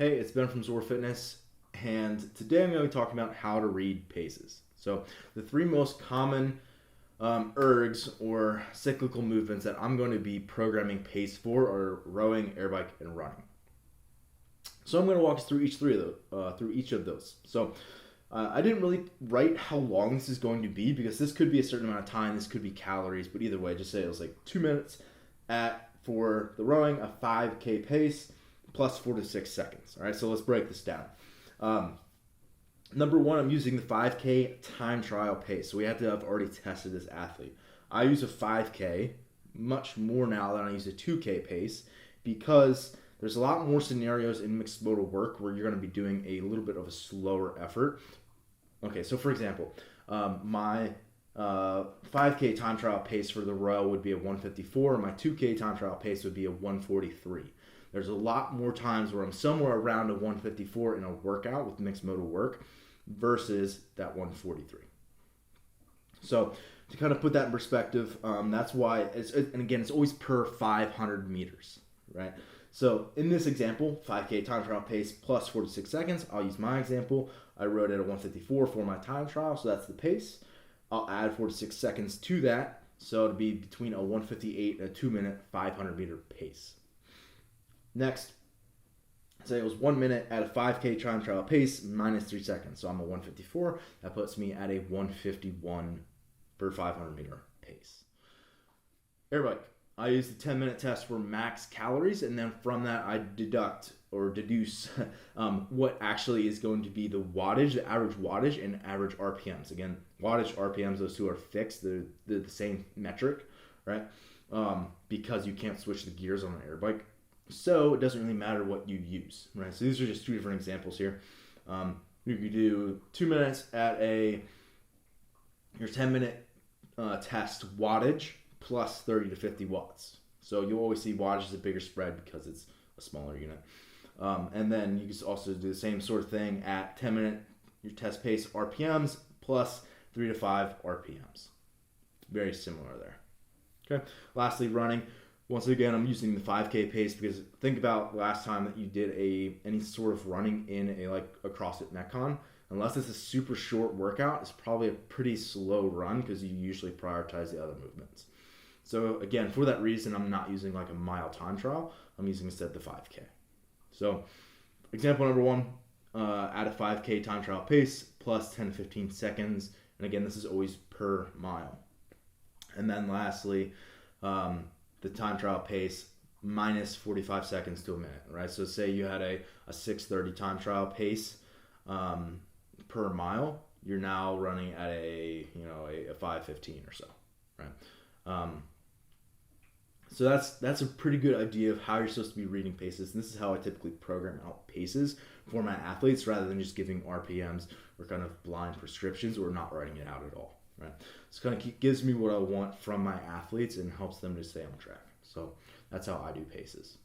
Hey, it's Ben from ZOAR Fitness, and today I'm going to be talking about how to read paces. So, the three most common ergs or cyclical movements that I'm going to be programming pace for are rowing, airbike, and running. So, I'm going to walk us through each of those. So, I didn't really write how long this is going to be because this could be a certain amount of time, this could be calories, but either way, just say it was like 2 minutes for the rowing, a 5K pace plus 4 to 6 seconds. All right, so let's break this down. Number one, I'm using the 5K time trial pace. So we have to have already tested this athlete. I use a 5K much more now than I use a 2K pace because there's a lot more scenarios in mixed modal work where you're going to be doing a little bit of a slower effort. Okay, so for example, my 5K time trial pace for the row would be a 154. My 2K time trial pace would be a 143. There's a lot more times where I'm somewhere around a 154 in a workout with mixed modal work versus that 143. So to kind of put that in perspective, that's why, and again, it's always per 500 meters, right? So in this example, 5K time trial pace plus 4 to 6 seconds, I'll use my example. I rode at a 154 for my time trial, so that's the pace. I'll add 4 to 6 seconds to that, so it'll be between a 158 and a 2-minute 500 meter pace. Next, say it was 1 minute at a 5K time trial pace minus 3 seconds. So I'm a 154. That puts me at a 151 per 500 meter pace. AirBike. I use the 10-minute test for max calories, and then from that I deduce what actually is going to be the wattage, the average wattage, and average RPMs. Again, wattage, RPMs, those two are fixed. They're the same metric, right? Because you can't switch the gears on an airbike. So it doesn't really matter what you use, right? So these are just two different examples here. You could do 2 minutes at your 10-minute test wattage plus 30 to 50 watts. So you'll always see wattage is a bigger spread because it's a smaller unit. And then you can also do the same sort of thing at 10-minute your test pace RPMs plus 3 to 5 RPMs. Very similar there. Okay. Lastly, running. Once again, I'm using the 5K pace because think about last time that you did any sort of running in a CrossFit Metcon. Unless it's a super short workout, it's probably a pretty slow run because you usually prioritize the other movements. So again, for that reason, I'm not using like a mile time trial. I'm using instead the 5K. So example number one, at a 5K time trial pace plus 10 to 15 seconds. And again, this is always per mile. And then lastly, the time trial pace minus 45 seconds to a minute, right? So say you had a 6:30 time trial pace per mile, you're now running at a 5:15 or so, right? So that's a pretty good idea of how you're supposed to be reading paces. And this is how I typically program out paces for my athletes rather than just giving RPMs or kind of blind prescriptions or not writing it out at all. Right. So kind of gives me what I want from my athletes and helps them to stay on track. So that's how I do paces.